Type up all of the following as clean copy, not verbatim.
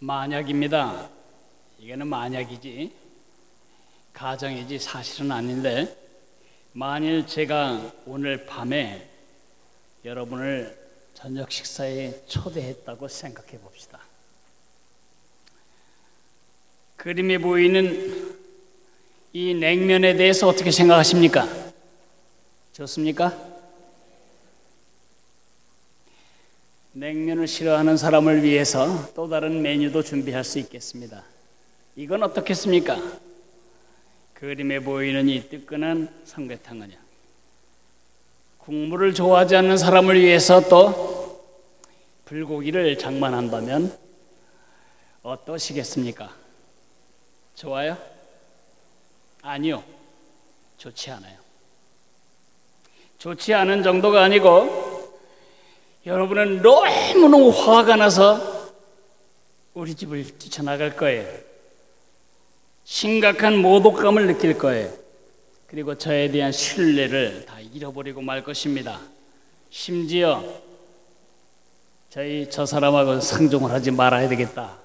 만약입니다. 이거는 만약이지 가정이지 사실은 아닌데, 만일 제가 오늘 밤에 여러분을 저녁 식사에 초대했다고 생각해 봅시다. 그림에 보이는 이 냉면에 대해서 어떻게 생각하십니까? 좋습니까? 냉면을 싫어하는 사람을 위해서 또 다른 메뉴도 준비할 수 있겠습니다. 이건 어떻겠습니까? 그림에 보이는 이 뜨끈한 삼계탕은요, 국물을 좋아하지 않는 사람을 위해서 또 불고기를 장만한다면 어떠시겠습니까? 좋아요? 아니요, 좋지 않아요. 좋지 않은 정도가 아니고, 여러분은 너무너무 화가 나서 우리 집을 뛰쳐나갈 거예요. 심각한 모독감을 느낄 거예요. 그리고 저에 대한 신뢰를 다 잃어버리고 말 것입니다. 심지어 저 사람하고 상종을 하지 말아야 되겠다,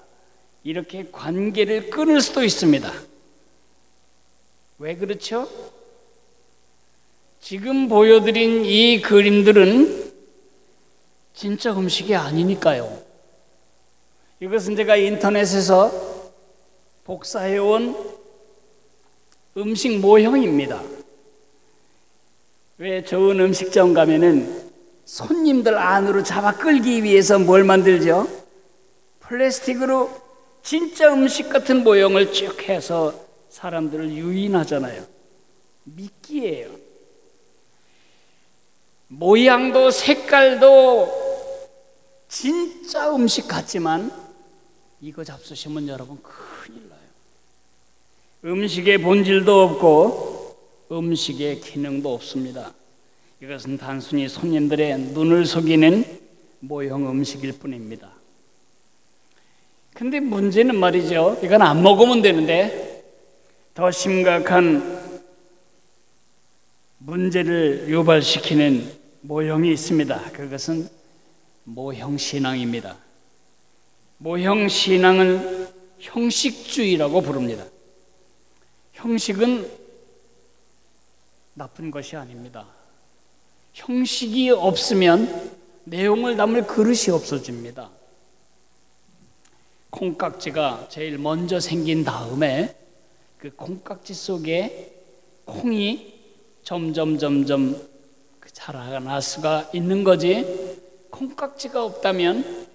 이렇게 관계를 끊을 수도 있습니다. 왜 그렇죠? 지금 보여드린 이 그림들은 진짜 음식이 아니니까요. 이것은 제가 인터넷에서 복사해온 음식 모형입니다. 왜 좋은 음식점 가면은 손님들 안으로 잡아 끌기 위해서 뭘 만들죠? 플라스틱으로 진짜 음식 같은 모형을 쭉 해서 사람들을 유인하잖아요. 미끼예요. 모양도 색깔도 진짜 음식 같지만 이거 잡수시면 여러분 큰일 나요. 음식의 본질도 없고 음식의 기능도 없습니다. 이것은 단순히 손님들의 눈을 속이는 모형 음식일 뿐입니다. 근데 문제는 말이죠, 이건 안 먹으면 되는데 더 심각한 문제를 유발시키는 모형이 있습니다. 그것은 모형신앙입니다. 모형신앙은 형식주의라고 부릅니다. 형식은 나쁜 것이 아닙니다. 형식이 없으면 내용을 담을 그릇이 없어집니다. 콩깍지가 제일 먼저 생긴 다음에 그 콩깍지 속에 콩이 점점 자라날 수가 있는 거지, 콩깍지가 없다면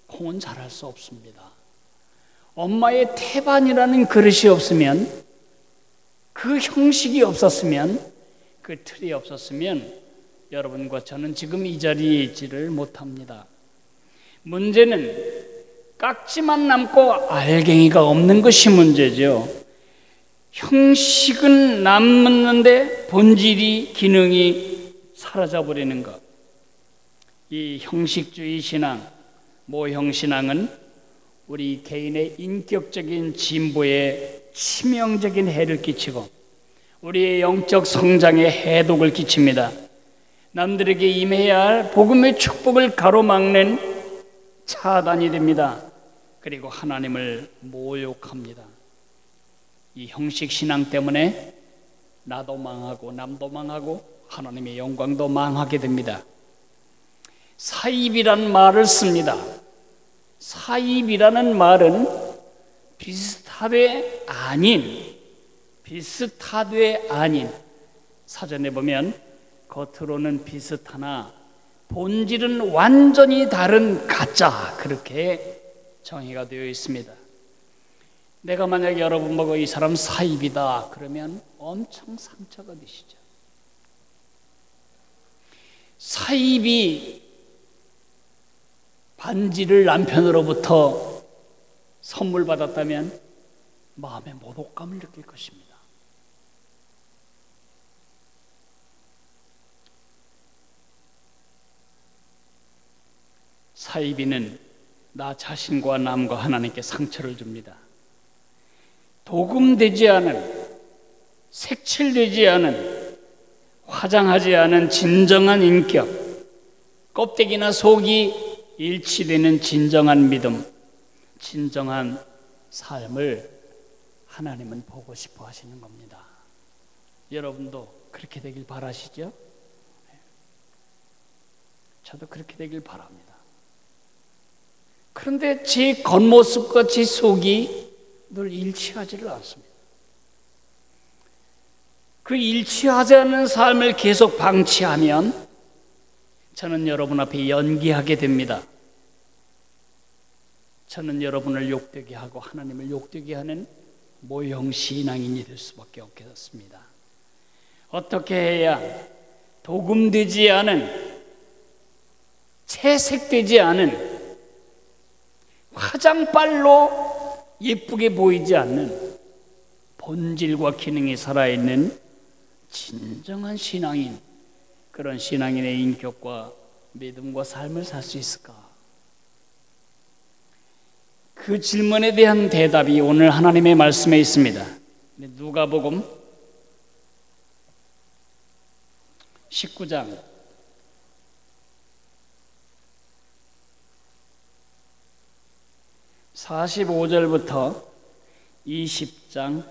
콩은 자랄 수 없습니다. 엄마의 태반이라는 그릇이 없으면, 그 형식이 없었으면, 그 틀이 없었으면 여러분과 저는 지금 이 자리에 있지를 못합니다. 문제는 깍지만 남고 알갱이가 없는 것이 문제죠. 형식은 남는데 본질이, 기능이 사라져버리는 것. 이 형식주의 신앙, 모형신앙은 우리 개인의 인격적인 진보에 치명적인 해를 끼치고 우리의 영적 성장에 해독을 끼칩니다. 남들에게 임해야 할 복음의 축복을 가로막는 차단이 됩니다. 그리고 하나님을 모욕합니다. 이 형식신앙 때문에 나도 망하고 남도 망하고 하나님의 영광도 망하게 됩니다. 사입이란 말을 씁니다. 사입이라는 말은 비슷하되 아닌, 사전에 보면 겉으로는 비슷하나 본질은 완전히 다른 가짜, 그렇게 정의가 되어 있습니다. 내가 만약 여러분 보고 이 사람 사입이다 그러면 엄청 상처가 되시죠. 사입이 반지를 남편으로부터 선물 받았다면 마음에 모독감을 느낄 것입니다. 사입이는 나 자신과 남과 하나님께 상처를 줍니다. 도금되지 않은, 색칠되지 않은, 화장하지 않은 진정한 인격, 껍데기나 속이 일치되는 진정한 믿음, 진정한 삶을 하나님은 보고 싶어 하시는 겁니다. 여러분도 그렇게 되길 바라시죠? 저도 그렇게 되길 바랍니다. 그런데 제 겉모습과 제 속이 늘 일치하지를 않습니다. 그 일치하지 않는 삶을 계속 방치하면 저는 여러분 앞에 연기하게 됩니다. 저는 여러분을 욕되게 하고 하나님을 욕되게 하는 모형 신앙인이 될 수밖에 없겠습니다. 어떻게 해야 도금되지 않은, 채색되지 않은, 화장빨로 예쁘게 보이지 않는 본질과 기능이 살아있는 진정한 신앙인, 그런 신앙인의 인격과 믿음과 삶을 살 수 있을까? 그 질문에 대한 대답이 오늘 하나님의 말씀에 있습니다. 누가복음 19장 45절부터 20장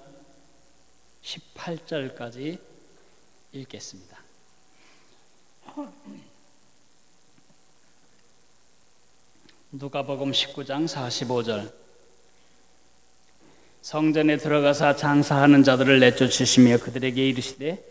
18절까지 읽겠습니다. 누가복음 19장 45절. 성전에 들어가사 장사하는 자들을 내쫓으시며 그들에게 이르시되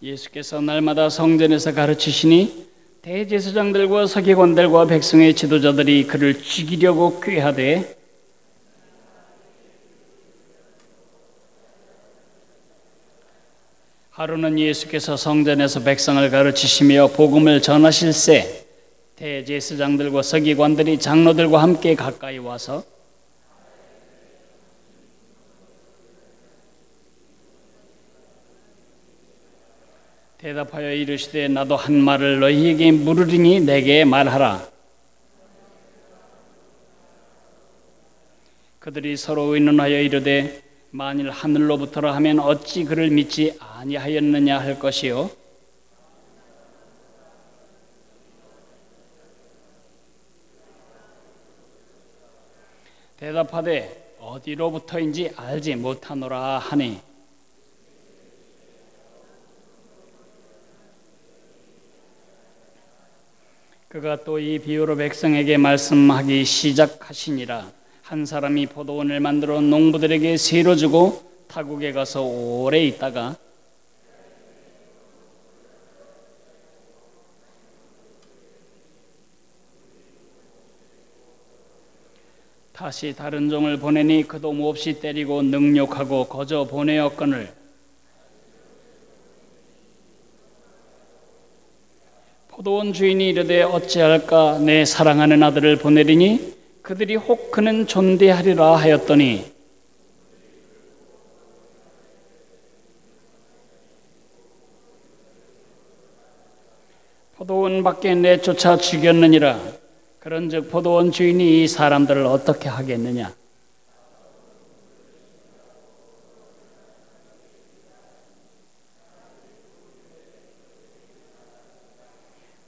예수께서 날마다 성전에서 가르치시니 대제사장들과 서기관들과 백성의 지도자들이 그를 죽이려고 꾀하되 하루는 예수께서 성전에서 백성을 가르치시며 복음을 전하실새 대제사장들과 서기관들이 장로들과 함께 가까이 와서 대답하여 이르시되 나도 한 말을 너희에게 물으리니 내게 말하라. 그들이 서로 의논하여 이르되 만일 하늘로부터라 하면 어찌 그를 믿지 아니하였느냐 할 것이요 대답하되 어디로부터인지 알지 못하노라 하니 그가 또 이 비유로 백성에게 말씀하기 시작하시니라. 한 사람이 포도원을 만들어 농부들에게 세로 주고 타국에 가서 오래 있다가 다시 다른 종을 보내니 그도 몹시 때리고 능욕하고 거저 보내었거늘 포도원 주인이 이르되 어찌할까 내 사랑하는 아들을 보내리니 그들이 혹 그는 존대하리라 하였더니 포도원 밖에 내쫓아 죽였느니라. 그런즉 포도원 주인이 이 사람들을 어떻게 하겠느냐?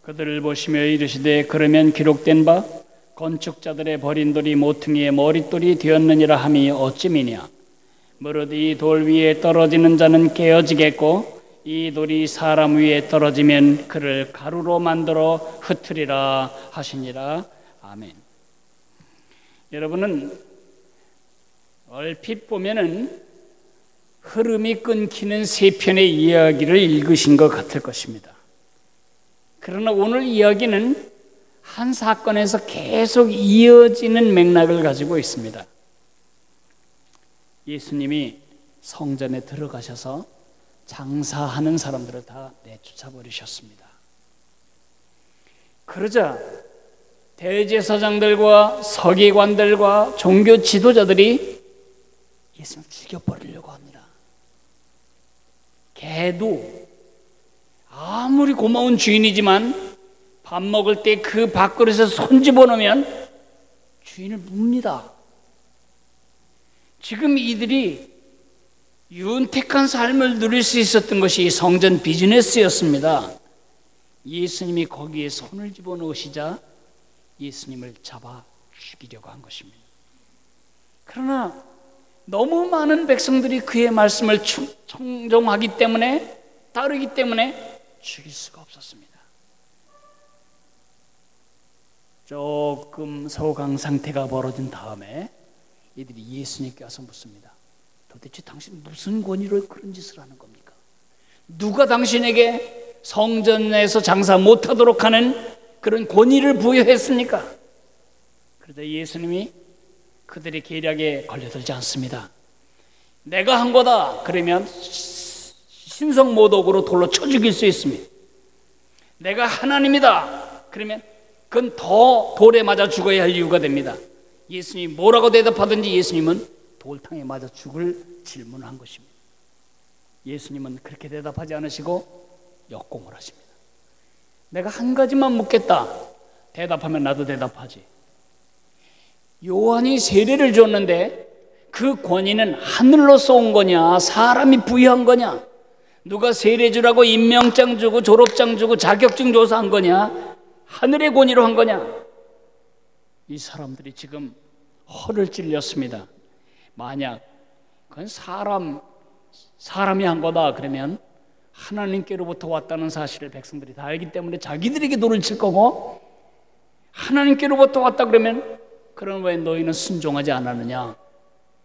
그들을 보시며 이르시되 그러면 기록된 바 건축자들의 버린 돌이 모퉁이의 머릿돌이 되었느니라 함이 어찌미냐? 무릇 이 돌 위에 떨어지는 자는 깨어지겠고 이 돌이 사람 위에 떨어지면 그를 가루로 만들어 흩으리라 하시니라. 아멘. 여러분은 얼핏 보면은 흐름이 끊기는 세 편의 이야기를 읽으신 것 같을 것입니다. 그러나 오늘 이야기는 한 사건에서 계속 이어지는 맥락을 가지고 있습니다. 예수님이 성전에 들어가셔서 장사하는 사람들을 다 내쫓아 버리셨습니다. 그러자 대제사장들과 서기관들과 종교 지도자들이 예수님을 죽여버리려고 합니다. 개도 아무리 고마운 주인이지만 밥 먹을 때 그 밥그릇에 손 집어넣으면 주인을 묻습니다. 지금 이들이 윤택한 삶을 누릴 수 있었던 것이 성전 비즈니스였습니다. 예수님이 거기에 손을 집어넣으시자 예수님을 잡아 죽이려고 한 것입니다. 그러나 너무 많은 백성들이 그의 말씀을 청종하기 때문에, 따르기 때문에 죽일 수가 없었습니다. 조금 소강 상태가 벌어진 다음에 이들이 예수님께 와서 묻습니다. 도대체 당신 무슨 권위로 그런 짓을 하는 겁니까? 누가 당신에게 성전에서 장사 못하도록 하는 그런 권위를 부여했습니까? 그러자 예수님이 그들의 계략에 걸려들지 않습니다. 내가 한 거다 그러면 신성모독으로 돌로 쳐 죽일 수 있습니다. 내가 하나님이다 그러면 그건 더 돌에 맞아 죽어야 할 이유가 됩니다. 예수님이 뭐라고 대답하든지 예수님은 돌탕에 맞아 죽을 질문을 한 것입니다. 예수님은 그렇게 대답하지 않으시고 역공을 하십니다. 내가 한 가지만 묻겠다. 대답하면 나도 대답하지. 요한이 세례를 줬는데 그 권위는 하늘로서 온 거냐, 사람이 부여한 거냐, 누가 세례 주라고 임명장 주고 졸업장 주고 자격증 조사한 거냐, 하늘의 권위로 한 거냐? 이 사람들이 지금 허를 찔렸습니다. 만약 그건 사람이 한 거다 그러면 하나님께로부터 왔다는 사실을 백성들이 다 알기 때문에 자기들에게 돌을 칠 거고, 하나님께로부터 왔다 그러면 그럼 왜 너희는 순종하지 않았느냐?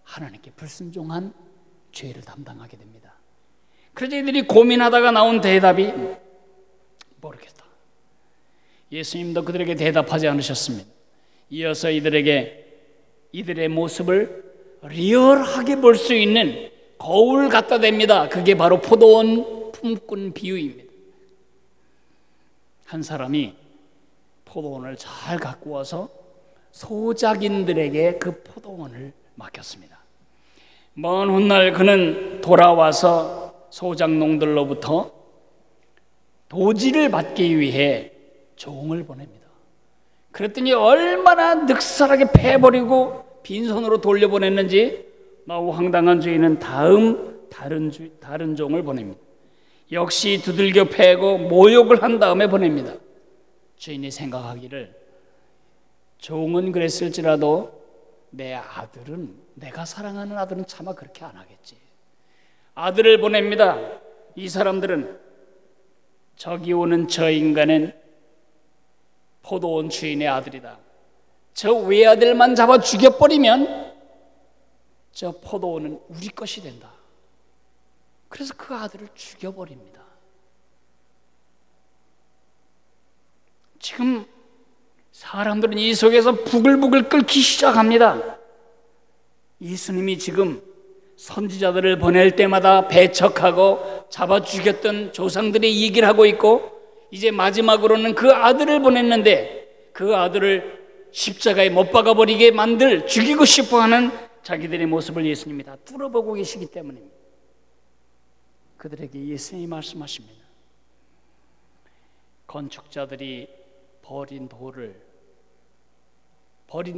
하나님께 불순종한 죄를 담당하게 됩니다. 그래서 이들이 고민하다가 나온 대답이 모르겠다. 예수님도 그들에게 대답하지 않으셨습니다. 이어서 이들의 모습을 리얼하게 볼 수 있는 거울 갖다 댑니다. 그게 바로 포도원 품꾼 비유입니다. 한 사람이 포도원을 잘 갖고 와서 소작인들에게 그 포도원을 맡겼습니다. 먼 훗날 그는 돌아와서 소작농들로부터 도지를 받기 위해 종을 보냅니다. 그랬더니 얼마나 늑살하게 패버리고 빈손으로 돌려보냈는지 너무 황당한 주인은 다른 종을 보냅니다. 역시 두들겨 패고 모욕을 한 다음에 보냅니다. 주인이 생각하기를 종은 그랬을지라도 내가 사랑하는 아들은 차마 그렇게 안 하겠지. 아들을 보냅니다. 이 사람들은 저기 오는 저 인간은 포도원 주인의 아들이다. 저 외아들만 잡아 죽여버리면 저 포도원은 우리 것이 된다. 그래서 그 아들을 죽여버립니다. 지금 사람들은 이 속에서 부글부글 끓기 시작합니다. 예수님이 지금 선지자들을 보낼 때마다 배척하고 잡아 죽였던 조상들의 얘기를 하고 있고, 이제 마지막으로는 그 아들을 보냈는데 그 아들을 십자가에 못 박아버리게 죽이고 싶어하는 자기들의 모습을 예수님이 다 뚫어보고 계시기 때문입니다. 그들에게 예수님이 말씀하십니다. 건축자들이 버린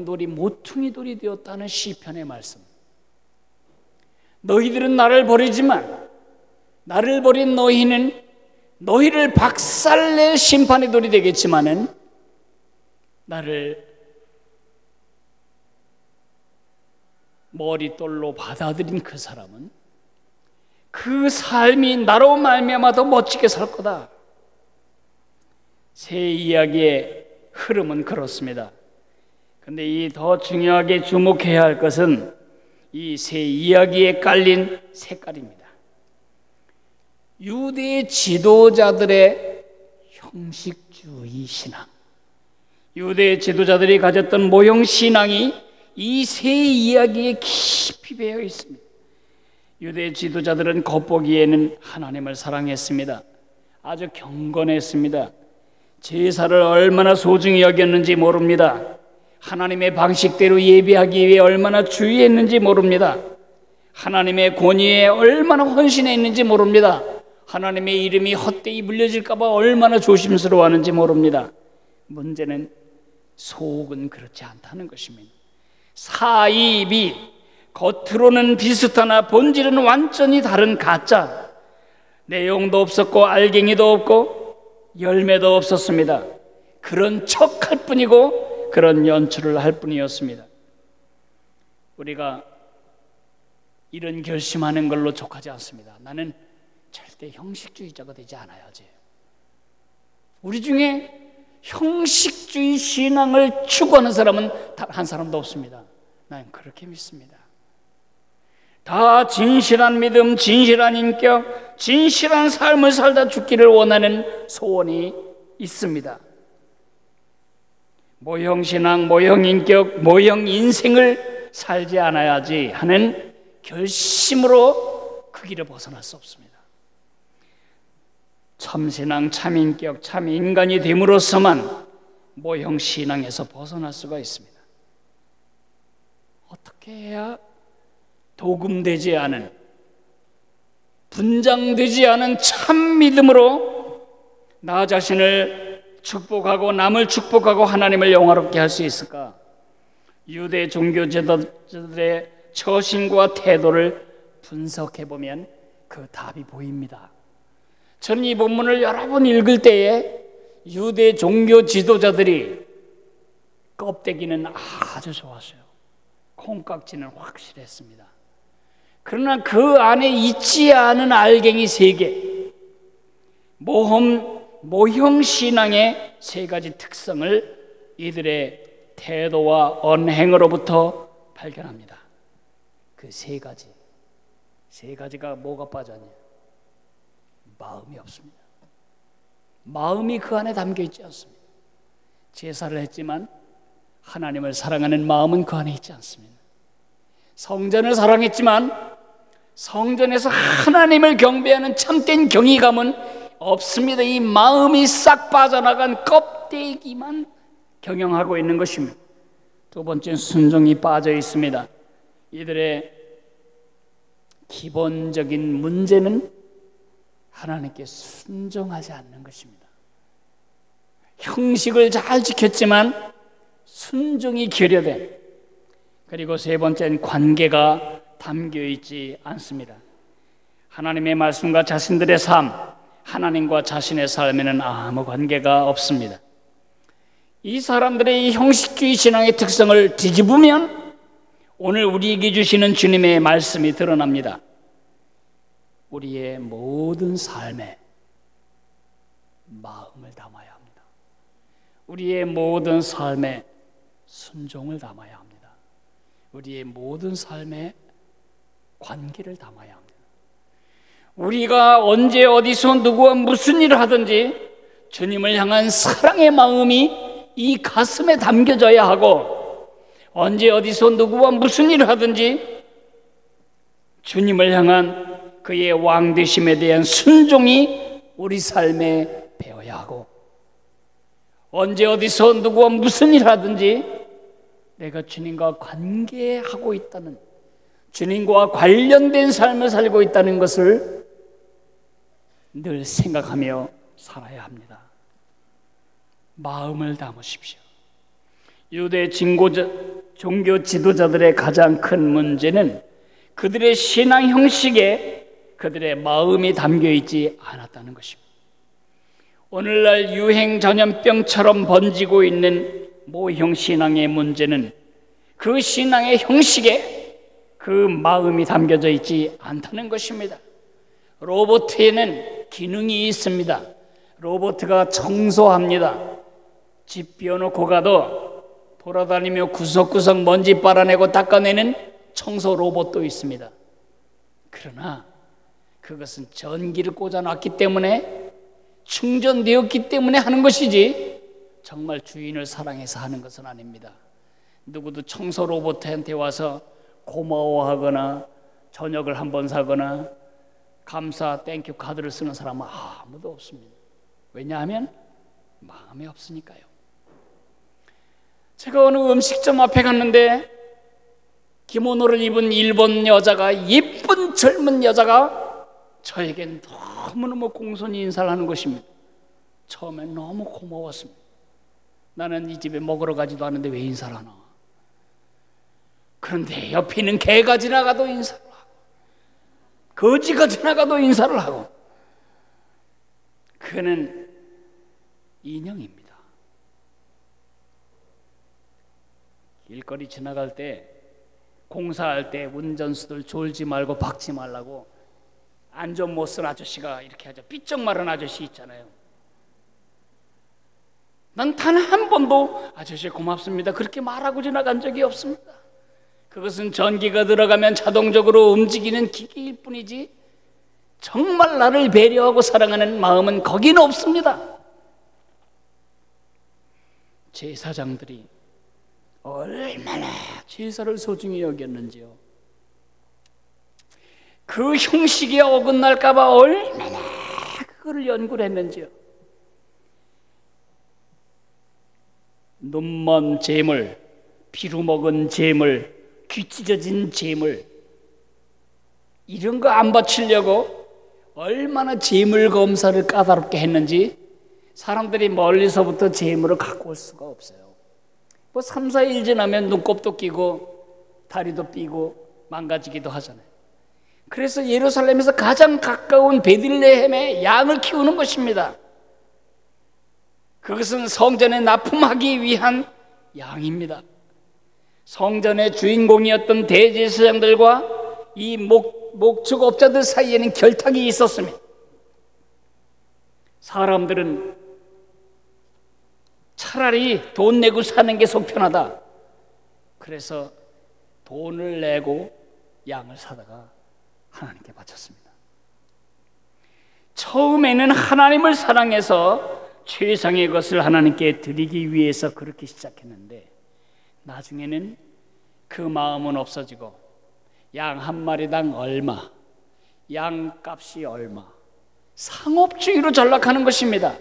돌이 모퉁이 돌이 되었다는 시편의 말씀. 너희들은 나를 버리지만 나를 버린 너희는 너희를 박살낼 심판의 돌이 되겠지만은 나를 머릿돌로 받아들인 그 사람은 그 삶이 나로 말미암아 더 멋지게 살 거다. 새 이야기의 흐름은 그렇습니다. 근데 이 더 중요하게 주목해야 할 것은 이 새 이야기에 깔린 색깔입니다. 유대 지도자들의 형식주의 신앙, 유대 지도자들이 가졌던 모형 신앙이 이 새 이야기에 깊이 배어 있습니다. 유대 지도자들은 겉보기에는 하나님을 사랑했습니다. 아주 경건했습니다. 제사를 얼마나 소중히 여겼는지 모릅니다. 하나님의 방식대로 예배하기 위해 얼마나 주의했는지 모릅니다. 하나님의 권위에 얼마나 헌신했는지 모릅니다. 하나님의 이름이 헛되이 물려질까 봐 얼마나 조심스러워하는지 모릅니다. 문제는 속은 그렇지 않다는 것입니다. 사입이 겉으로는 비슷하나 본질은 완전히 다른 가짜. 내용도 없었고 알갱이도 없고 열매도 없었습니다. 그런 척할 뿐이고 그런 연출을 할 뿐이었습니다. 우리가 이런 결심하는 걸로 족하지 않습니다. 나는 절대 형식주의자가 되지 않아야지. 우리 중에 형식주의 신앙을 추구하는 사람은 단 한 사람도 없습니다. 나는 그렇게 믿습니다. 다 진실한 믿음, 진실한 인격, 진실한 삶을 살다 죽기를 원하는 소원이 있습니다. 모형 신앙, 모형 인격, 모형 인생을 살지 않아야지 하는 결심으로 그 길을 벗어날 수 없습니다. 참신앙, 참인격, 참인간이 됨으로써만 모형 신앙에서 벗어날 수가 있습니다. 어떻게 해야 도금되지 않은, 분장되지 않은 참 믿음으로 나 자신을 축복하고 남을 축복하고 하나님을 영화롭게 할 수 있을까? 유대 종교 지도자들의 처신과 태도를 분석해 보면 그 답이 보입니다. 저는 이 본문을 여러 번 읽을 때에 유대 종교 지도자들이 껍데기는 아주 좋았어요. 콩깍지는 확실했습니다. 그러나 그 안에 있지 않은 알갱이 3개, 모형 신앙의 3가지 특성을 이들의 태도와 언행으로부터 발견합니다. 그 3가지가 뭐가 빠졌냐? 마음이 없습니다. 마음이 그 안에 담겨 있지 않습니다. 제사를 했지만 하나님을 사랑하는 마음은 그 안에 있지 않습니다. 성전을 사랑했지만 성전에서 하나님을 경배하는 참된 경외감은 없습니다. 이 마음이 싹 빠져나간 껍데기만 경영하고 있는 것입니다. 두 번째는 순종이 빠져 있습니다. 이들의 기본적인 문제는 하나님께 순종하지 않는 것입니다. 형식을 잘 지켰지만 순종이 결여된, 그리고 3번째는 관계가 담겨 있지 않습니다. 하나님의 말씀과 자신들의 삶, 하나님과 자신의 삶에는 아무 관계가 없습니다. 이 사람들의 이 형식주의 신앙의 특성을 뒤집으면 오늘 우리에게 주시는 주님의 말씀이 드러납니다. 우리의 모든 삶에 마음을 담아야 합니다. 우리의 모든 삶에 순종을 담아야 합니다. 우리의 모든 삶에 관계를 담아야 합니다. 우리가 언제 어디서 누구와 무슨 일을 하든지 주님을 향한 사랑의 마음이 이 가슴에 담겨져야 하고, 언제 어디서 누구와 무슨 일을 하든지 주님을 향한 그의 왕되심에 대한 순종이 우리 삶에 배어야 하고, 언제 어디서 누구와 무슨 일을 하든지 내가 주님과 관계하고 있다는, 주님과 관련된 삶을 살고 있다는 것을 늘 생각하며 살아야 합니다. 마음을 담으십시오. 유대 종교 지도자들의 가장 큰 문제는 그들의 신앙 형식에 그들의 마음이 담겨 있지 않았다는 것입니다. 오늘날 유행 전염병처럼 번지고 있는 모형 신앙의 문제는 그 신앙의 형식에 그 마음이 담겨져 있지 않다는 것입니다. 로봇에는 기능이 있습니다. 로봇가 청소합니다. 집 비워놓고 가도 돌아다니며 구석구석 먼지 빨아내고 닦아내는 청소 로봇도 있습니다. 그러나 그것은 전기를 꽂아놨기 때문에, 충전되었기 때문에 하는 것이지 정말 주인을 사랑해서 하는 것은 아닙니다. 누구도 청소 로봇한테 와서 고마워하거나 저녁을 한번 사거나 감사 땡큐 카드를 쓰는 사람은 아무도 없습니다. 왜냐하면 마음이 없으니까요. 제가 어느 음식점 앞에 갔는데 기모노를 입은 일본 여자가, 예쁜 젊은 여자가 저에겐 너무너무 공손히 인사를 하는 것입니다. 처음엔 너무 고마웠습니다. 나는 이 집에 먹으러 가지도 않는데 왜 인사를 하나. 그런데 옆에 있는 개가 지나가도 인사를 하고, 거지가 지나가도 인사를 하고, 그는 인형입니다. 길거리 지나갈 때, 공사할 때 운전수들 졸지 말고 박지 말라고 안전 못 쓴 아저씨가 이렇게 하죠. 삐쩍 마른 아저씨 있잖아요. 난 단 한 번도 아저씨 고맙습니다 그렇게 말하고 지나간 적이 없습니다. 그것은 전기가 들어가면 자동적으로 움직이는 기기일 뿐이지 정말 나를 배려하고 사랑하는 마음은 거기는 없습니다. 제사장들이 얼마나 제사를 소중히 여겼는지요. 그 형식에 어긋날까 봐 얼마나 그거를 연구를 했는지요. 눈먼 재물, 피로 먹은 재물, 귀 찢어진 재물, 이런 거 안 바치려고 얼마나 재물 검사를 까다롭게 했는지 사람들이 멀리서부터 재물을 갖고 올 수가 없어요. 뭐 3, 4일 지나면 눈곱도 끼고 다리도 삐고 망가지기도 하잖아요. 그래서 예루살렘에서 가장 가까운 베들레헴에 양을 키우는 것입니다. 그것은 성전에 납품하기 위한 양입니다. 성전의 주인공이었던 대제사장들과 이 목축업자들 사이에는 결탁이 있었습니다. 사람들은 차라리 돈 내고 사는 게 속 편하다. 그래서 돈을 내고 양을 사다가 하나님께 바쳤습니다. 처음에는 하나님을 사랑해서 최상의 것을 하나님께 드리기 위해서 그렇게 시작했는데 나중에는 그 마음은 없어지고 양 한 마리당 얼마, 양값이 얼마, 상업주의로 전락하는 것입니다.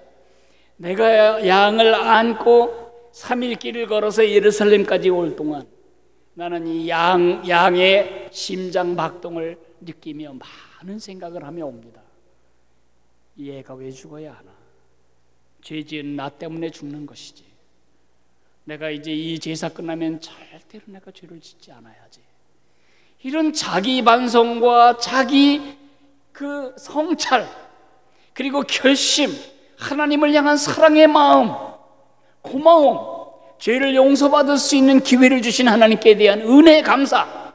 내가 양을 안고 3일 길을 걸어서 예루살렘까지 올 동안 나는 이 양의 심장 박동을 느끼며 많은 생각을 하며 옵니다. 얘가 왜 죽어야 하나? 죄 지은 나 때문에 죽는 것이지. 내가 이제 이 제사 끝나면 절대로 내가 죄를 짓지 않아야지. 이런 자기 반성과 자기 그 성찰, 그리고 결심, 하나님을 향한 사랑의 마음, 고마움, 죄를 용서받을 수 있는 기회를 주신 하나님께 대한 은혜 감사,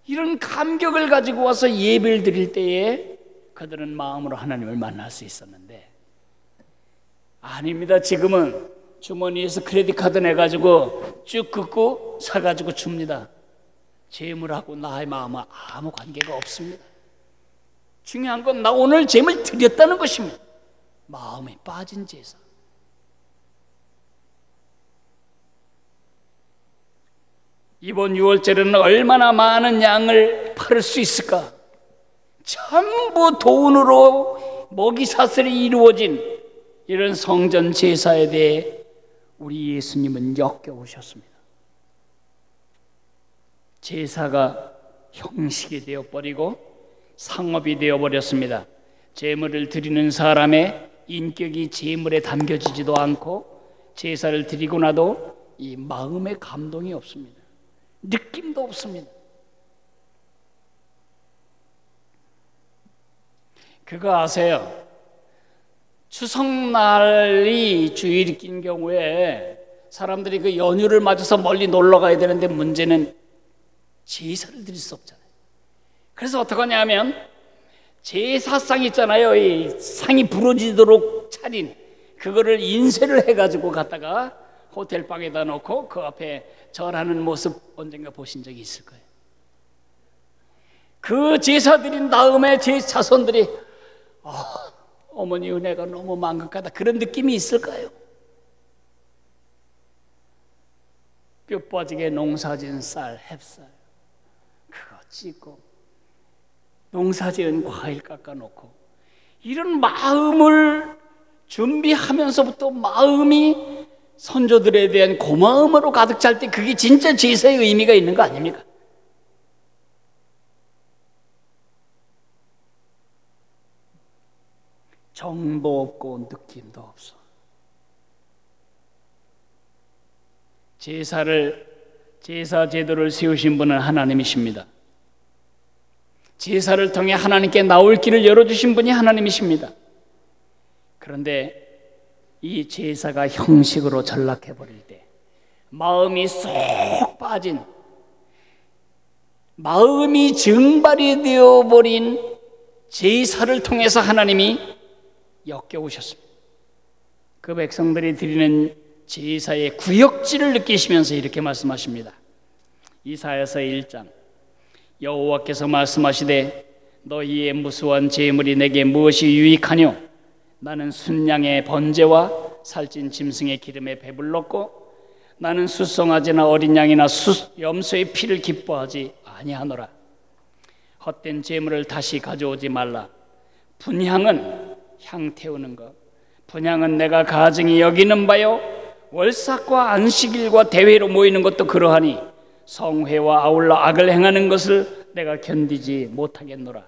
이런 감격을 가지고 와서 예배를 드릴 때에 그들은 마음으로 하나님을 만날 수 있었는데 아닙니다. 지금은 주머니에서 크레딧 카드 내가지고 쭉 긋고 사가지고 줍니다. 재물하고 나의 마음은 아무 관계가 없습니다. 중요한 건 나 오늘 재물 드렸다는 것입니다. 마음에 빠진 제사. 이번 6월절에는 얼마나 많은 양을 팔을 수 있을까? 전부 돈으로 먹이사슬이 이루어진 이런 성전 제사에 대해 우리 예수님은 역겨우셨습니다. 제사가 형식이 되어버리고 상업이 되어버렸습니다. 제물을 드리는 사람의 인격이 제물에 담겨지지도 않고 제사를 드리고 나도 이 마음의 감동이 없습니다. 느낌도 없습니다. 그거 아세요? 추석날이 주일인 경우에 사람들이 그 연휴를 맞아서 멀리 놀러 가야 되는데 문제는 제사를 드릴 수 없잖아요. 그래서 어떻게 하냐면 제사상 있잖아요. 이 상이 부러지도록 차린 그거를 인쇄를 해가지고 갖다가 호텔방에다 놓고 그 앞에 절하는 모습 언젠가 보신 적이 있을 거예요. 그 제사 드린 다음에 제 자손들이 어머니 은혜가 너무 만극하다 그런 느낌이 있을까요? 뼈 빠지게 농사지은 쌀, 햅쌀 그거 찢고 농사지은 과일 깎아놓고 이런 마음을 준비하면서부터 마음이 선조들에 대한 고마움으로 가득 찰 때 그게 진짜 제사의 의미가 있는 거 아닙니까? 정도 없고 느낌도 없어. 제사를 제사 제도를 세우신 분은 하나님이십니다. 제사를 통해 하나님께 나올 길을 열어주신 분이 하나님이십니다. 그런데 이 제사가 형식으로 전락해버릴 때, 마음이 쏙 빠진, 마음이 증발이 되어버린 제사를 통해서 하나님이 역겨우셨습니다. 그 백성들이 드리는 제사의 구역질을 느끼시면서 이렇게 말씀하십니다. 이사야서 1장, 여호와께서 말씀하시되 너희의 무수한 제물이 내게 무엇이 유익하뇨? 나는 순양의 번제와 살찐 짐승의 기름에 배불렀고 나는 수송아지나 어린 양이나 염소의 피를 기뻐하지 아니하노라. 헛된 제물을 다시 가져오지 말라. 분향은 향 태우는 것, 분향은 내가 가증히 여기는 바요, 월삭과 안식일과 대회로 모이는 것도 그러하니 성회와 아울러 악을 행하는 것을 내가 견디지 못하겠노라.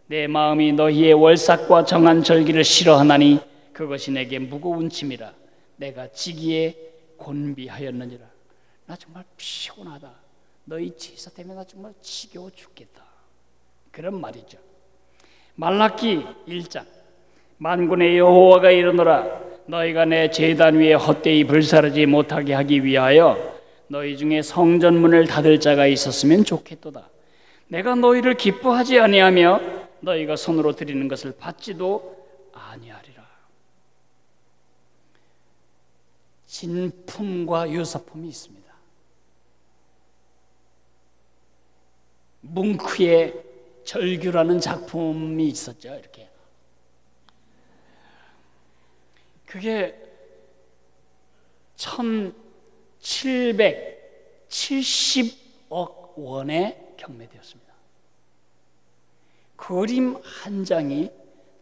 내 마음이 너희의 월삭과 정한 절기를 싫어하나니 그것이 내게 무거운 짐이라. 내가 지기에 곤비하였느니라. 나 정말 피곤하다. 너희 제사 때문에 나 정말 지겨워 죽겠다. 그런 말이죠. 말라기 1장, 만군의 여호와가 이르노라. 너희가 내 제단 위에 헛되이 불사르지 못하게 하기 위하여 너희 중에 성전문을 닫을 자가 있었으면 좋겠도다. 내가 너희를 기뻐하지 아니하며 너희가 손으로 드리는 것을 받지도 아니하리라. 진품과 유사품이 있습니다. 뭉크의 절규라는 작품이 있었죠. 이렇게 그게 1770억 원에 경매되었습니다. 그림 한 장이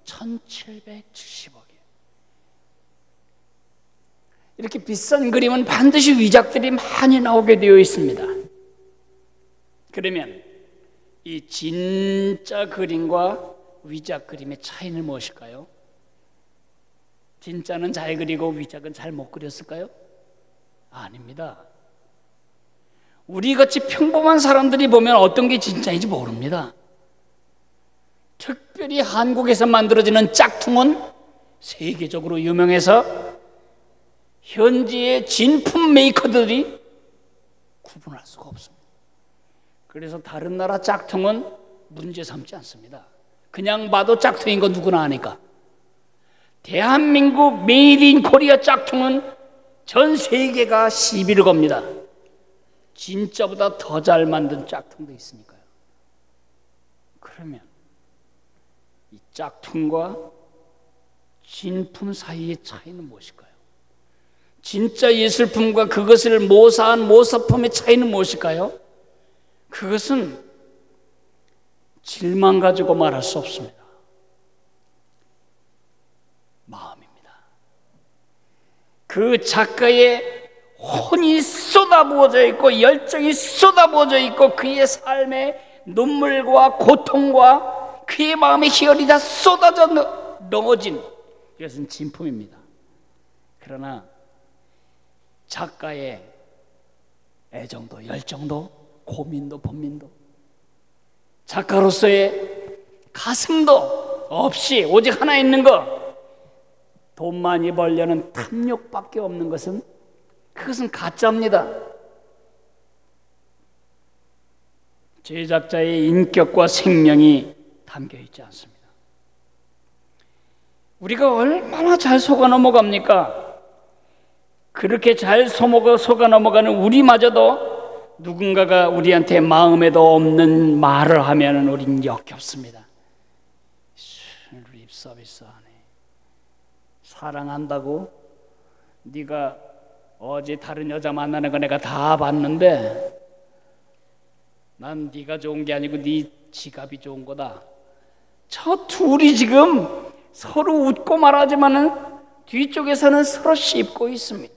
1770억이에요. 이렇게 비싼 그림은 반드시 위작들이 많이 나오게 되어 있습니다. 그러면 이 진짜 그림과 위작 그림의 차이는 무엇일까요? 진짜는 잘 그리고 위작은 잘 못 그렸을까요? 아닙니다. 우리같이 평범한 사람들이 보면 어떤 게 진짜인지 모릅니다. 특별히 한국에서 만들어지는 짝퉁은 세계적으로 유명해서 현지의 진품 메이커들이 구분할 수가 없습니다. 그래서 다른 나라 짝퉁은 문제 삼지 않습니다. 그냥 봐도 짝퉁인 건 누구나 아니까. 대한민국 메이드 인 코리아 짝퉁은 전 세계가 시비를 겁니다. 진짜보다 더 잘 만든 짝퉁도 있으니까요. 그러면 이 짝퉁과 진품 사이의 차이는 무엇일까요? 진짜 예술품과 그것을 모사한 모사품의 차이는 무엇일까요? 그것은 질만 가지고 말할 수 없습니다. 마음입니다. 그 작가의 혼이 쏟아부어져 있고 열정이 쏟아부어져 있고 그의 삶의 눈물과 고통과 그의 마음의 희열이 다 쏟아져 넣어진 이것은 진품입니다. 그러나 작가의 애정도 열정도 고민도 번민도 작가로서의 가슴도 없이 오직 하나 있는 것, 돈 많이 벌려는 탐욕밖에 없는 것은 그것은 가짜입니다. 제작자의 인격과 생명이 담겨 있지 않습니다. 우리가 얼마나 잘 속아 넘어갑니까? 그렇게 잘 속아 넘어가는 우리마저도 누군가가 우리한테 마음에도 없는 말을 하면 우린 역겹습니다. 립 서비스하네. 사랑한다고? 네가 어제 다른 여자 만나는 거 내가 다 봤는데 난 네가 좋은 게 아니고 네 지갑이 좋은 거다. 저 둘이 지금 서로 웃고 말하지만은 뒤쪽에서는 서로 씹고 있습니다.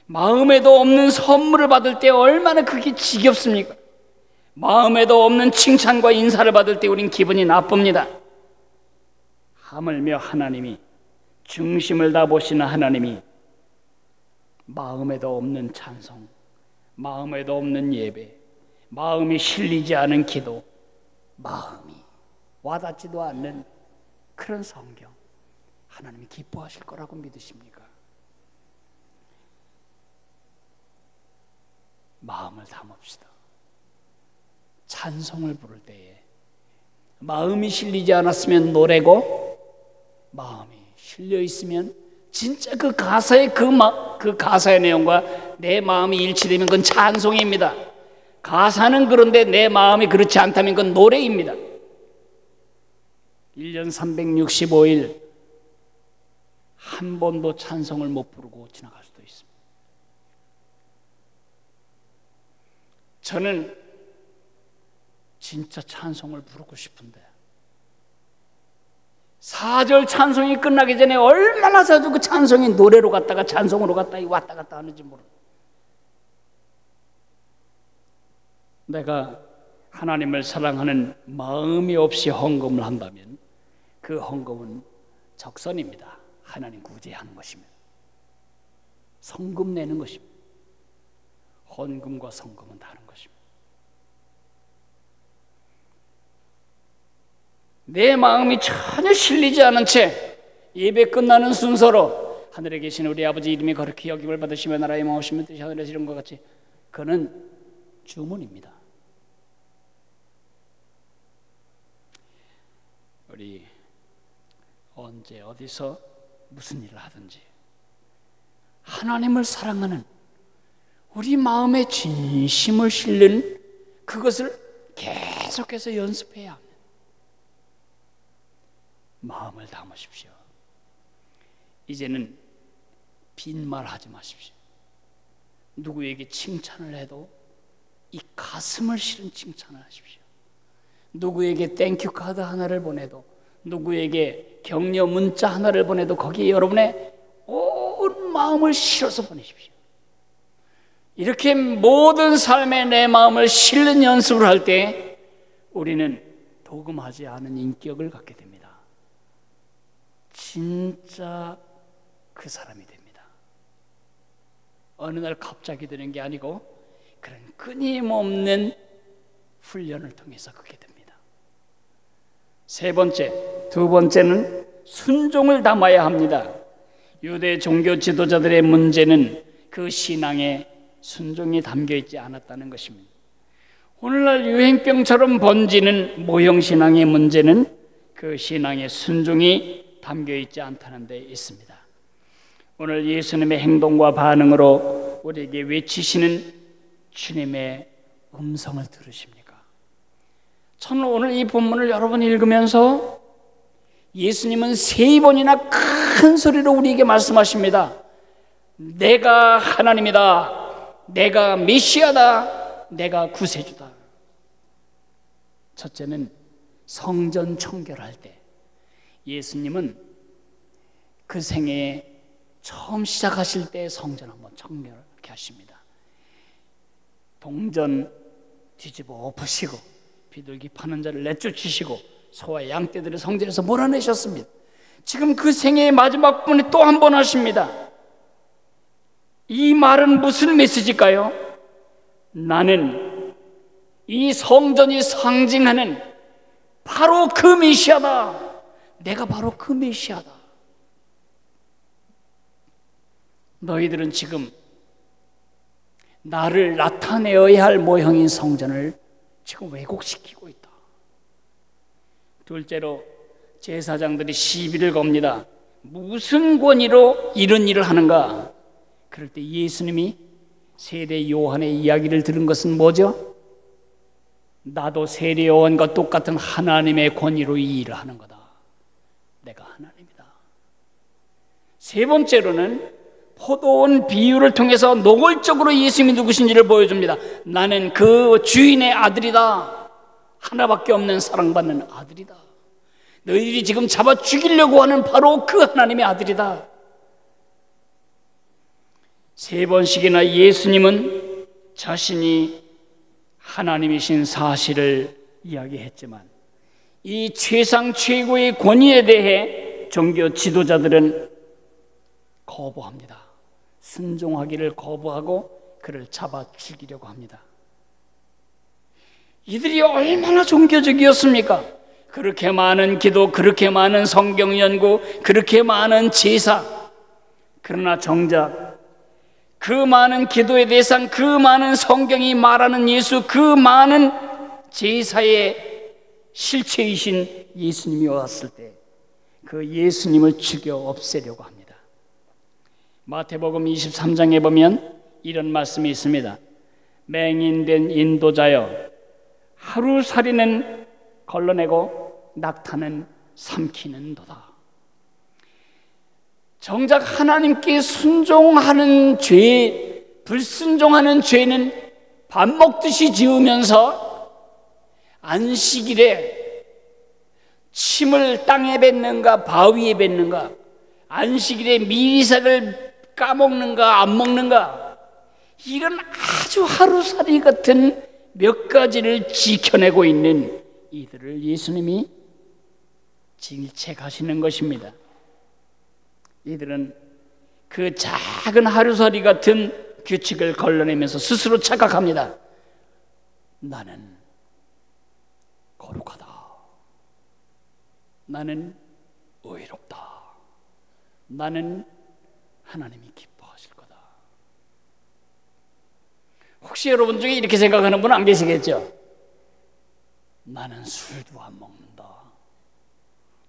마음에도 없는 선물을 받을 때 얼마나 그게 지겹습니까? 마음에도 없는 칭찬과 인사를 받을 때 우린 기분이 나쁩니다. 하물며 하나님이, 중심을 다 보시는 하나님이 마음에도 없는 찬송, 마음에도 없는 예배, 마음이 실리지 않은 기도, 마음이 와닿지도 않는 그런 성경, 하나님이 기뻐하실 거라고 믿으십니까? 마음을 담읍시다. 찬송을 부를 때에 마음이 실리지 않았으면 노래고, 마음이 실려 있으면 진짜 그 가사의 그 가사의 내용과 내 마음이 일치되면 그건 찬송입니다. 가사는 그런데 내 마음이 그렇지 않다면 그건 노래입니다. 1년 365일 한 번도 찬송을 못 부르고 지나갈 수도 있습니다. 저는 진짜 찬송을 부르고 싶은데 4절 찬송이 끝나기 전에 얼마나 자주 그 찬송이 노래로 갔다가 찬송으로 갔다가 왔다 갔다 하는지 모릅니다. 내가 하나님을 사랑하는 마음이 없이 헌금을 한다면 그 헌금은 적선입니다. 하나님 구제하는 것입니다. 성금 내는 것입니다. 헌금과 성금은 다른 것입니다. 내 마음이 전혀 실리지 않은 채 예배 끝나는 순서로 하늘에 계신 우리 아버지 이름이 거룩히 여김을 받으시며 나라의 마음이시며 뜻이 하늘에서 이룬 것 같이, 그는 주문입니다. 우리 언제 어디서 무슨 일을 하든지 하나님을 사랑하는 우리 마음에 진심을 실는 그것을 계속해서 연습해야 합니다. 마음을 담으십시오. 이제는 빈말 하지 마십시오. 누구에게 칭찬을 해도 이 가슴을 실은 칭찬을 하십시오. 누구에게 땡큐 카드 하나를 보내도, 누구에게 격려 문자 하나를 보내도 거기에 여러분의 온 마음을 실어서 보내십시오. 이렇게 모든 삶에 내 마음을 실는 연습을 할 때 우리는 도금하지 않은 인격을 갖게 됩니다. 진짜 그 사람이 됩니다. 어느 날 갑자기 되는 게 아니고 그런 끊임없는 훈련을 통해서 그게 됩니다. 두 번째는 순종을 담아야 합니다. 유대 종교 지도자들의 문제는 그 신앙에 순종이 담겨 있지 않았다는 것입니다. 오늘날 유행병처럼 번지는 모형신앙의 문제는 그 신앙의 순종이 담겨 있지 않다는 데 있습니다. 오늘 예수님의 행동과 반응으로 우리에게 외치시는 주님의 음성을 들으십니까? 저는 오늘 이 본문을 여러분이 읽으면서 예수님은 3번이나 큰 소리로 우리에게 말씀하십니다. 내가 하나님이다. 내가 메시아다. 내가 구세주다. 첫째는 성전 청결할 때 예수님은 그 생애에 처음 시작하실 때 성전 한번 청결하게 하십니다. 동전 뒤집어 엎으시고 비둘기 파는 자를 내쫓으시고 소와 양떼들을 성전에서 몰아내셨습니다. 지금 그 생애의 마지막 부분에 또 한 번 하십니다. 이 말은 무슨 메시지일까요? 나는 이 성전이 상징하는 바로 그 메시아다. 내가 바로 그 메시아다. 너희들은 지금 나를 나타내어야 할 모형인 성전을 지금 왜곡시키고 있다. 둘째로 제사장들이 시비를 겁니다. 무슨 권위로 이런 일을 하는가? 그럴 때 예수님이 세례 요한의 이야기를 들은 것은 뭐죠? 나도 세례 요한과 똑같은 하나님의 권위로 이 일을 하는 거다. 내가 하나님이다. 세 번째로는 포도원 비유를 통해서 노골적으로 예수님이 누구신지를 보여줍니다. 나는 그 주인의 아들이다. 하나밖에 없는 사랑받는 아들이다. 너희들이 지금 잡아 죽이려고 하는 바로 그 하나님의 아들이다. 3번씩이나 예수님은 자신이 하나님이신 사실을 이야기했지만 이 최상 최고의 권위에 대해 종교 지도자들은 거부합니다. 순종하기를 거부하고 그를 잡아 죽이려고 합니다. 이들이 얼마나 종교적이었습니까? 그렇게 많은 기도, 그렇게 많은 성경 연구, 그렇게 많은 제사. 그러나 정작 그 많은 기도의 대상, 그 많은 성경이 말하는 예수, 그 많은 제사의 실체이신 예수님이 왔을 때 그 예수님을 죽여 없애려고 합니다. 마태복음 23장에 보면 이런 말씀이 있습니다. 맹인된 인도자여, 하루살이는 걸러내고 낙타는 삼키는도다. 정작 하나님께 순종하는 죄, 불순종하는 죄는 밥 먹듯이 지으면서 안식일에 침을 땅에 뱉는가 바위에 뱉는가, 안식일에 미리삭을 까먹는가 안 먹는가, 이런 아주 하루살이 같은 몇 가지를 지켜내고 있는 이들을 예수님이 질책하시는 것입니다. 이들은 그 작은 하루살이 같은 규칙을 걸러내면서 스스로 착각합니다. 나는 거룩하다. 나는 의롭다. 나는 하나님이 기뻐하실 거다. 혹시 여러분 중에 이렇게 생각하는 분 안 계시겠죠? 나는 술도 안 먹는다.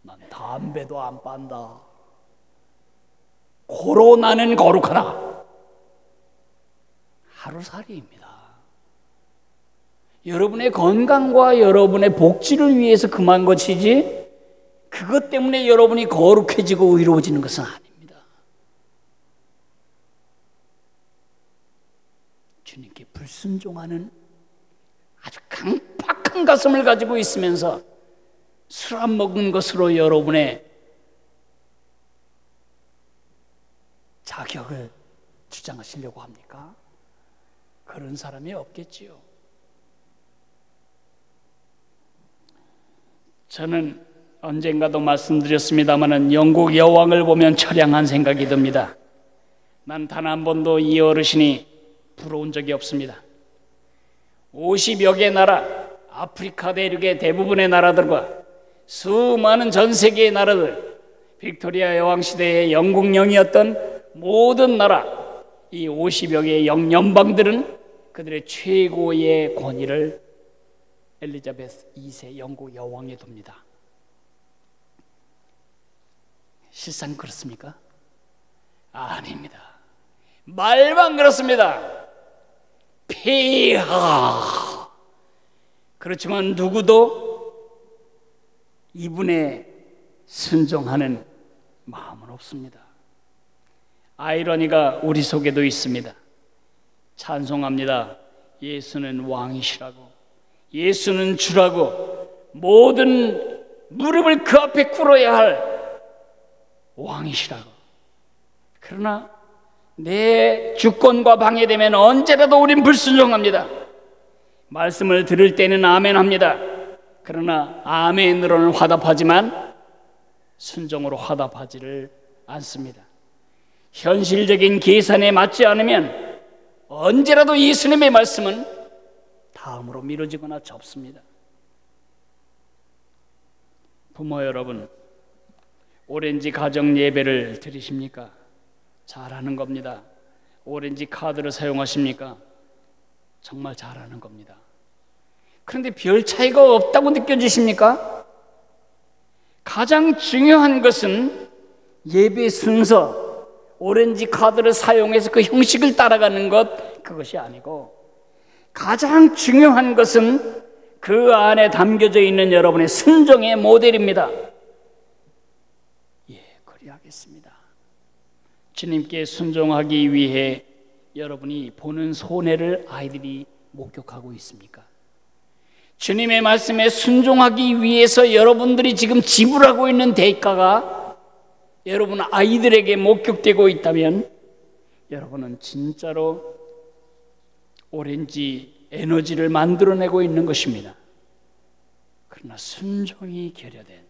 난 담배도 안 빤다. 고로 나는 거룩하다. 하루살이입니다. 여러분의 건강과 여러분의 복지를 위해서 금한 것이지 그것 때문에 여러분이 거룩해지고 의로워지는 것은 아닙니다. 주님께 불순종하는 아주 강팍한 가슴을 가지고 있으면서 술 안 먹은 것으로 여러분의 자격을 주장하시려고 합니까? 그런 사람이 없겠지요. 저는 언젠가도 말씀드렸습니다마는 영국 여왕을 보면 처량한 생각이 듭니다. 난 단 한 번도 이 어르신이 부러운 적이 없습니다. 50여 개 나라, 아프리카 대륙의 대부분의 나라들과 수많은 전 세계의 나라들, 빅토리아 여왕 시대의 영국령이었던 모든 나라, 이 50여 개의 연방들은 그들의 최고의 권위를 엘리자베스 2세 영국 여왕에 둡니다. 실상 그렇습니까? 아닙니다. 말만 그렇습니다. 폐하. 그렇지만 누구도 이분에 순종하는 마음은 없습니다. 아이러니가 우리 속에도 있습니다. 찬송합니다. 예수는 왕이시라고, 예수는 주라고, 모든 무릎을 그 앞에 꿇어야 할 왕이시라고. 그러나 내 주권과 방해되면 언제라도 우린 불순종합니다. 말씀을 들을 때는 아멘합니다. 그러나 아멘으로는 화답하지만 순종으로 화답하지를 않습니다. 현실적인 계산에 맞지 않으면 언제라도 예수님의 말씀은 다음으로 미뤄지거나 접습니다. 부모 여러분, 오렌지 가정 예배를 드리십니까? 잘하는 겁니다. 오렌지 카드를 사용하십니까? 정말 잘하는 겁니다. 그런데 별 차이가 없다고 느껴지십니까? 가장 중요한 것은 예배 순서, 오렌지 카드를 사용해서 그 형식을 따라가는 것, 그것이 아니고 가장 중요한 것은 그 안에 담겨져 있는 여러분의 순종의 모델입니다. 예, 그리하겠습니다. 주님께 순종하기 위해 여러분이 보는 손해를 아이들이 목격하고 있습니까? 주님의 말씀에 순종하기 위해서 여러분들이 지금 지불하고 있는 대가가 여러분 아이들에게 목격되고 있다면 여러분은 진짜로 오렌지 에너지를 만들어내고 있는 것입니다. 그러나 순종이 결여된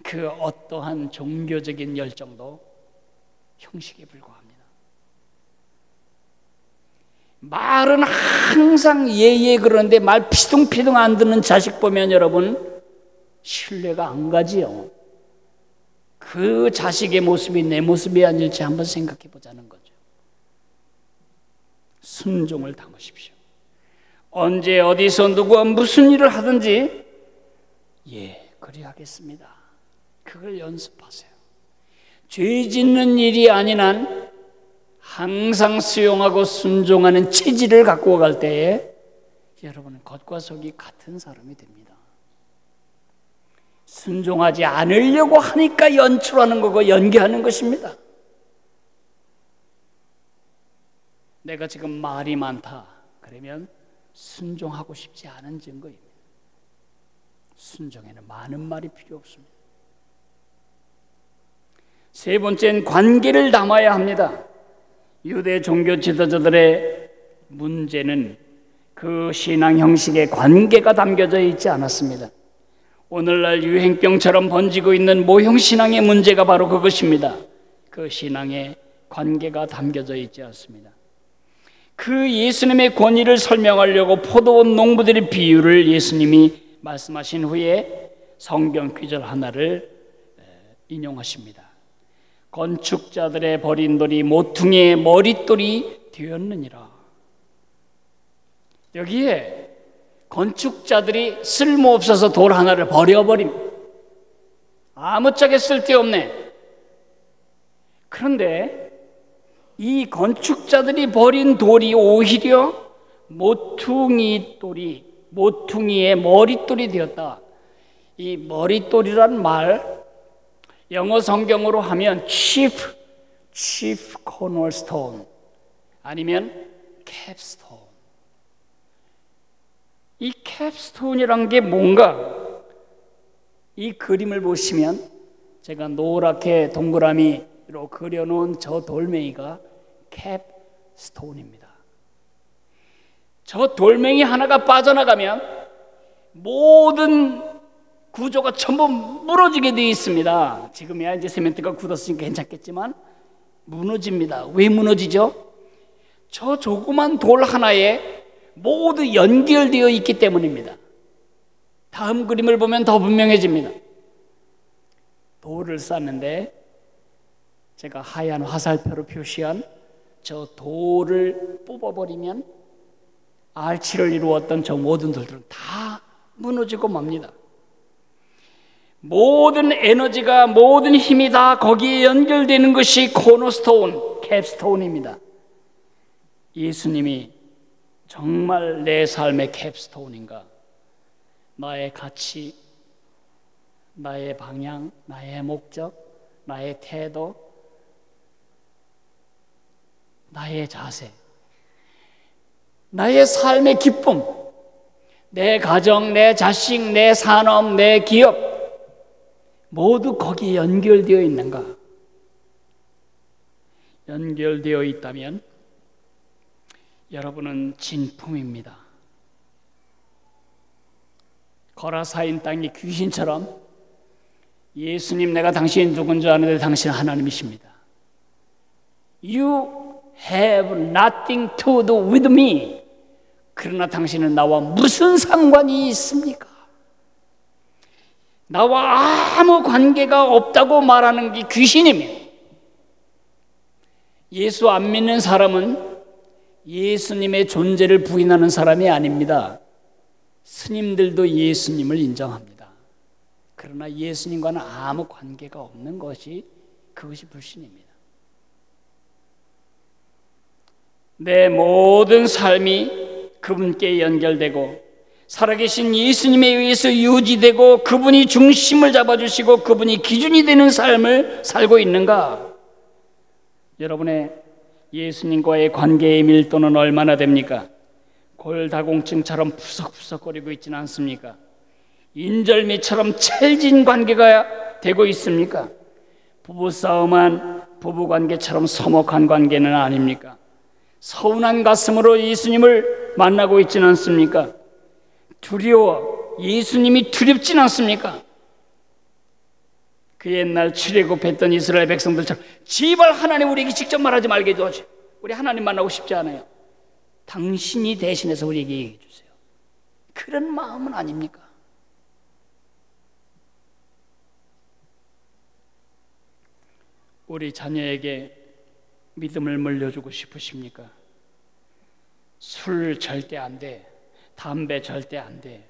그 어떠한 종교적인 열정도 형식에 불과합니다. 말은 항상 예예 그러는데 말 피둥피둥 안 듣는 자식 보면 여러분 신뢰가 안 가지요. 그 자식의 모습이 내 모습이 아닐지 한번 생각해 보자는 거죠. 순종을 담으십시오. 언제 어디서 누구와 무슨 일을 하든지 그리하겠습니다. 그걸 연습하세요. 죄 짓는 일이 아닌 한 항상 수용하고 순종하는 체질을 갖고 갈 때에 여러분은 겉과 속이 같은 사람이 됩니다. 순종하지 않으려고 하니까 연출하는 거고 연기하는 것입니다. 내가 지금 말이 많다 그러면 순종하고 싶지 않은 증거입니다. 순종에는 많은 말이 필요 없습니다. 세 번째는 관계를 담아야 합니다. 유대 종교 지도자들의 문제는 그 신앙 형식에 관계가 담겨져 있지 않았습니다. 오늘날 유행병처럼 번지고 있는 모형신앙의 문제가 바로 그것입니다. 그 신앙에 관계가 담겨져 있지 않습니다. 그 예수님의 권위를 설명하려고 포도원 농부들의 비유를 예수님이 말씀하신 후에 성경 구절 하나를 인용하십니다. 건축자들의 버린 돌이 모퉁이의 머릿돌이 되었느니라. 여기에 건축자들이 쓸모없어서 돌 하나를 버려버립니다. 아무짝에 쓸데없네. 그런데 이 건축자들이 버린 돌이 오히려 모퉁이의 머릿돌이 되었다. 이 머릿돌이란 말 영어 성경으로 하면 chief cornerstone 아니면 capstone. 이 캡스톤이란 게 뭔가 이 그림을 보시면 제가 노랗게 동그라미로 그려놓은 저 돌멩이가 캡스톤입니다. 저 돌멩이 하나가 빠져나가면 모든 구조가 전부 무너지게 되어 있습니다. 지금이야 이제 세멘트가 굳었으니까 괜찮겠지만 무너집니다. 왜 무너지죠? 저 조그만 돌 하나에 모두 연결되어 있기 때문입니다. 다음 그림을 보면 더 분명해집니다. 돌을 쌓는데 제가 하얀 화살표로 표시한 저 돌을 뽑아버리면 알치를 이루었던 저 모든 돌들은 다 무너지고 맙니다. 모든 에너지가 모든 힘이 다 거기에 연결되는 것이 코너스톤, 캡스톤입니다. 예수님이 정말 내 삶의 캡스톤인가? 나의 가치, 나의 방향, 나의 목적, 나의 태도, 나의 자세, 나의 삶의 기쁨, 내 가정, 내 자식, 내 산업, 내 기업 모두 거기에 연결되어 있는가? 연결되어 있다면 여러분은 진품입니다. 거라사인 땅이 귀신처럼 예수님 내가 당신 누군 줄 아는데 당신은 하나님이십니다. You have nothing to do with me. 그러나 당신은 나와 무슨 상관이 있습니까? 나와 아무 관계가 없다고 말하는 게 귀신입니다. 예수 안 믿는 사람은 예수님의 존재를 부인하는 사람이 아닙니다. 스님들도 예수님을 인정합니다. 그러나 예수님과는 아무 관계가 없는 것이 그것이 불신입니다. 내 모든 삶이 그분께 연결되고 살아계신 예수님에 의해서 유지되고 그분이 중심을 잡아주시고 그분이 기준이 되는 삶을 살고 있는가? 여러분의 예수님과의 관계의 밀도는 얼마나 됩니까? 골다공증처럼 푸석푸석거리고 있지는 않습니까? 인절미처럼 찰진 관계가 되고 있습니까? 부부싸움한 부부관계처럼 서먹한 관계는 아닙니까? 서운한 가슴으로 예수님을 만나고 있지는 않습니까? 두려워 예수님이 두렵진 않습니까? 그 옛날 출애굽했던 이스라엘 백성들처럼 제발 하나님 우리에게 직접 말하지 말게 해줘. 우리 하나님 만나고 싶지 않아요. 당신이 대신해서 우리에게 얘기해 주세요. 그런 마음은 아닙니까? 우리 자녀에게 믿음을 물려주고 싶으십니까? 술 절대 안 돼. 담배 절대 안 돼.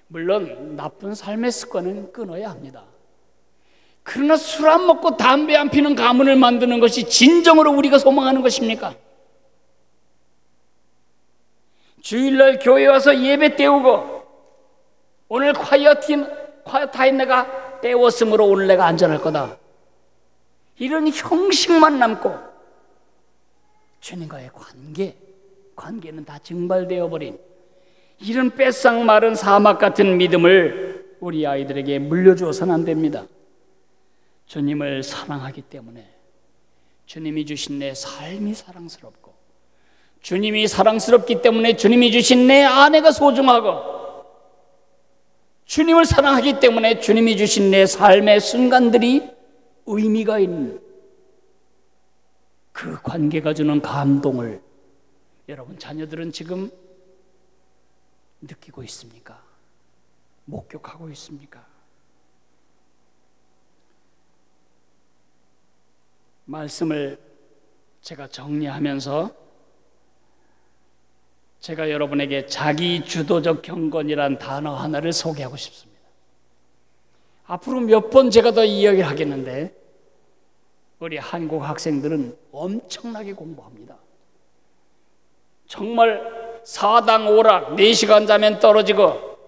물론 나쁜 삶의 습관은 끊어야 합니다. 그러나 술 안 먹고 담배 안 피는 가문을 만드는 것이 진정으로 우리가 소망하는 것입니까? 주일날 교회 와서 예배 때우고 오늘 콰이어 타임 내가 때웠으므로 오늘 내가 안전할 거다. 이런 형식만 남고 주님과의 관계는 다 증발되어 버린 이런 뺏상 마른 사막 같은 믿음을 우리 아이들에게 물려주어서는 안 됩니다. 주님을 사랑하기 때문에 주님이 주신 내 삶이 사랑스럽고, 주님이 사랑스럽기 때문에 주님이 주신 내 아내가 소중하고, 주님을 사랑하기 때문에 주님이 주신 내 삶의 순간들이 의미가 있는 그 관계가 주는 감동을 여러분 자녀들은 지금 느끼고 있습니까? 목격하고 있습니까? 말씀을 제가 정리하면서 제가 여러분에게 자기주도적 경건이란 단어 하나를 소개하고 싶습니다. 앞으로 몇 번 제가 더 이야기를 하겠는데 우리 한국 학생들은 엄청나게 공부합니다. 정말 4당 오락 4시간 자면 떨어지고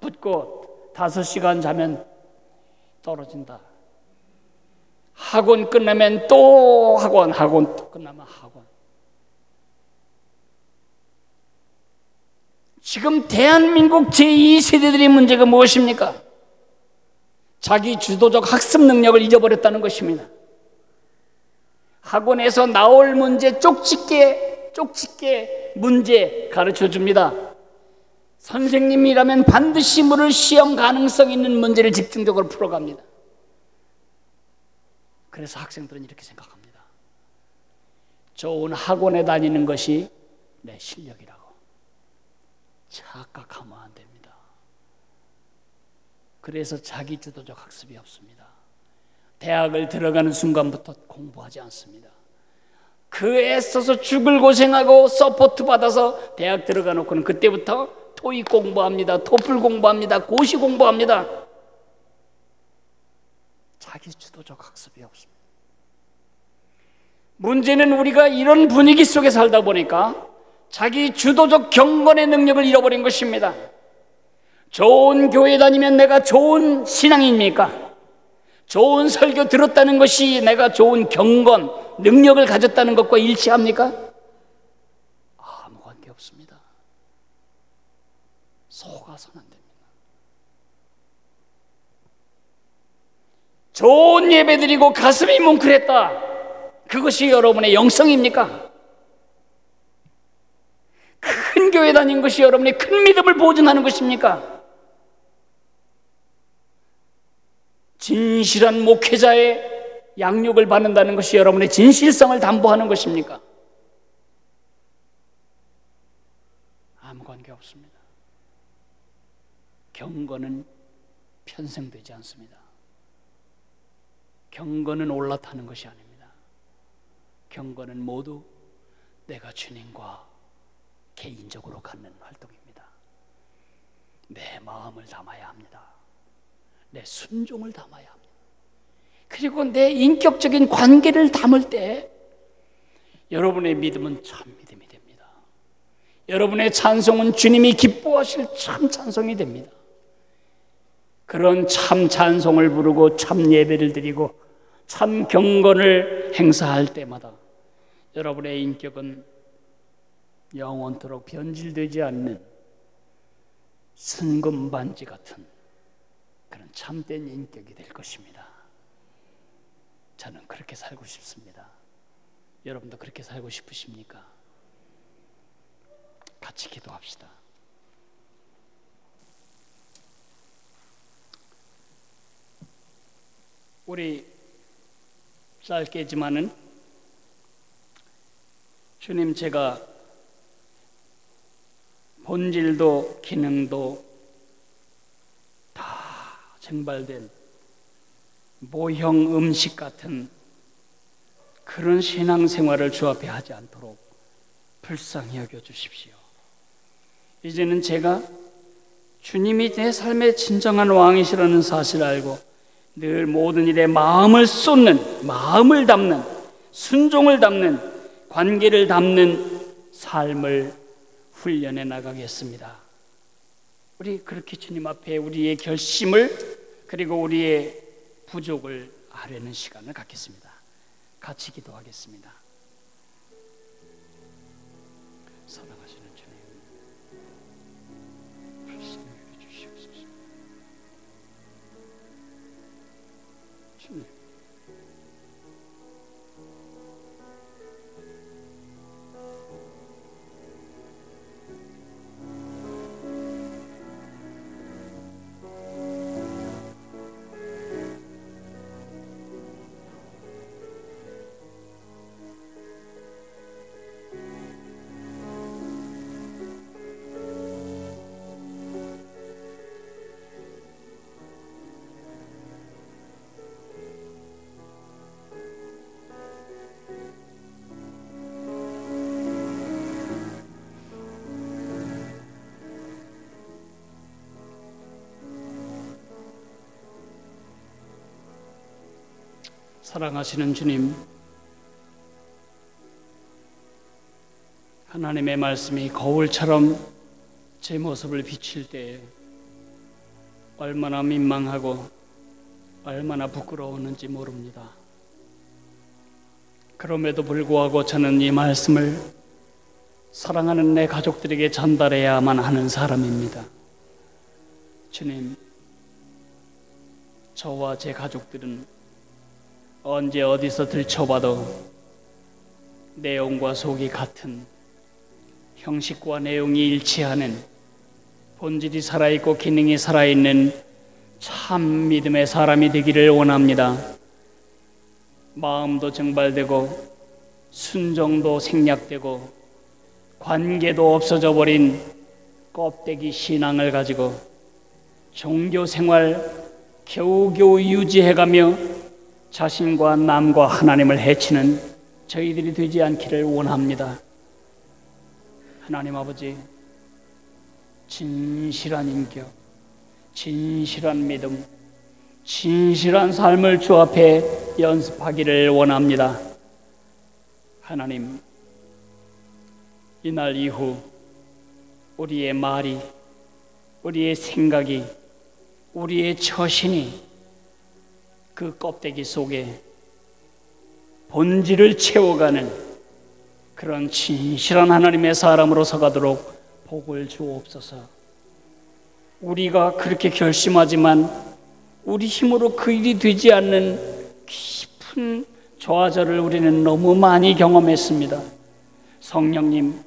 붙고 5시간 자면 떨어진다. 학원 끝나면 또 학원 또 끝나면 학원. 지금 대한민국 제2세대들의 문제가 무엇입니까? 자기 주도적 학습 능력을 잊어버렸다는 것입니다. 학원에서 나올 문제 쪽집게 문제 가르쳐 줍니다. 선생님이라면 반드시 물을 시험 가능성 있는 문제를 집중적으로 풀어갑니다. 그래서 학생들은 이렇게 생각합니다. 좋은 학원에 다니는 것이 내 실력이라고. 착각하면 안 됩니다. 그래서 자기주도적 학습이 없습니다. 대학을 들어가는 순간부터 공부하지 않습니다. 그 애써서 죽을 고생하고 서포트 받아서 대학 들어가 놓고는 그때부터 토익 공부합니다. 토플 공부합니다. 고시 공부합니다. 자기주도적 학습이 없습니다. 문제는 우리가 이런 분위기 속에 살다 보니까 자기 주도적 경건의 능력을 잃어버린 것입니다. 좋은 교회 다니면 내가 좋은 신앙입니까? 좋은 설교 들었다는 것이 내가 좋은 경건, 능력을 가졌다는 것과 일치합니까? 아무 관계 없습니다. 속아서는 안 됩니다. 좋은 예배 드리고 가슴이 뭉클했다. 그것이 여러분의 영성입니까? 큰 교회 다닌 것이 여러분의 큰 믿음을 보증하는 것입니까? 진실한 목회자의 양육을 받는다는 것이 여러분의 진실성을 담보하는 것입니까? 아무 관계 없습니다. 경건은 편성되지 않습니다. 경건은 올라타는 것이 아닙니다. 경건은 모두 내가 주님과 개인적으로 갖는 활동입니다. 내 마음을 담아야 합니다. 내 순종을 담아야 합니다. 그리고 내 인격적인 관계를 담을 때 여러분의 믿음은 참 믿음이 됩니다. 여러분의 찬송은 주님이 기뻐하실 참 찬송이 됩니다. 그런 참 찬송을 부르고 참 예배를 드리고 참 경건을 행사할 때마다 여러분의 인격은 영원토록 변질되지 않는 순금반지 같은 그런 참된 인격이 될 것입니다. 저는 그렇게 살고 싶습니다. 여러분도 그렇게 살고 싶으십니까? 같이 기도합시다. 우리 짧게지만은 주님, 제가 본질도 기능도 다 증발된 모형 음식 같은 그런 신앙생활을 주 앞에 하지 않도록 불쌍히 여겨주십시오. 이제는 제가 주님이 내 삶의 진정한 왕이시라는 사실을 알고 늘 모든 일에 마음을 쏟는, 마음을 담는, 순종을 담는, 관계를 담는 삶을 훈련해 나가겠습니다. 우리 그렇게 주님 앞에 우리의 결심을 그리고 우리의 부족을 아뢰는 시간을 갖겠습니다. 같이 기도하겠습니다. 사랑하시는 주님, 불쌍히 여겨주시옵소서. 주님, 사랑하시는 주님, 하나님의 말씀이 거울처럼 제 모습을 비칠 때 얼마나 민망하고 얼마나 부끄러웠는지 모릅니다. 그럼에도 불구하고 저는 이 말씀을 사랑하는 내 가족들에게 전달해야만 하는 사람입니다. 주님, 저와 제 가족들은 언제 어디서 들춰봐도 내용과 속이 같은, 형식과 내용이 일치하는, 본질이 살아있고 기능이 살아있는 참 믿음의 사람이 되기를 원합니다. 마음도 증발되고 순종도 생략되고 관계도 없어져 버린 껍데기 신앙을 가지고 종교생활 겨우겨우 유지해가며 자신과 남과 하나님을 해치는 저희들이 되지 않기를 원합니다. 하나님 아버지, 진실한 인격, 진실한 믿음, 진실한 삶을 주 앞에 연습하기를 원합니다. 하나님, 이날 이후 우리의 말이, 우리의 생각이, 우리의 처신이 그 껍데기 속에 본질을 채워가는 그런 진실한 하나님의 사람으로 서가도록 복을 주옵소서. 우리가 그렇게 결심하지만 우리 힘으로 그 일이 되지 않는 깊은 좌절을 우리는 너무 많이 경험했습니다. 성령님,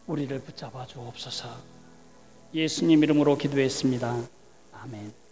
우리를 붙잡아 주옵소서. 예수님 이름으로 기도했습니다. 아멘.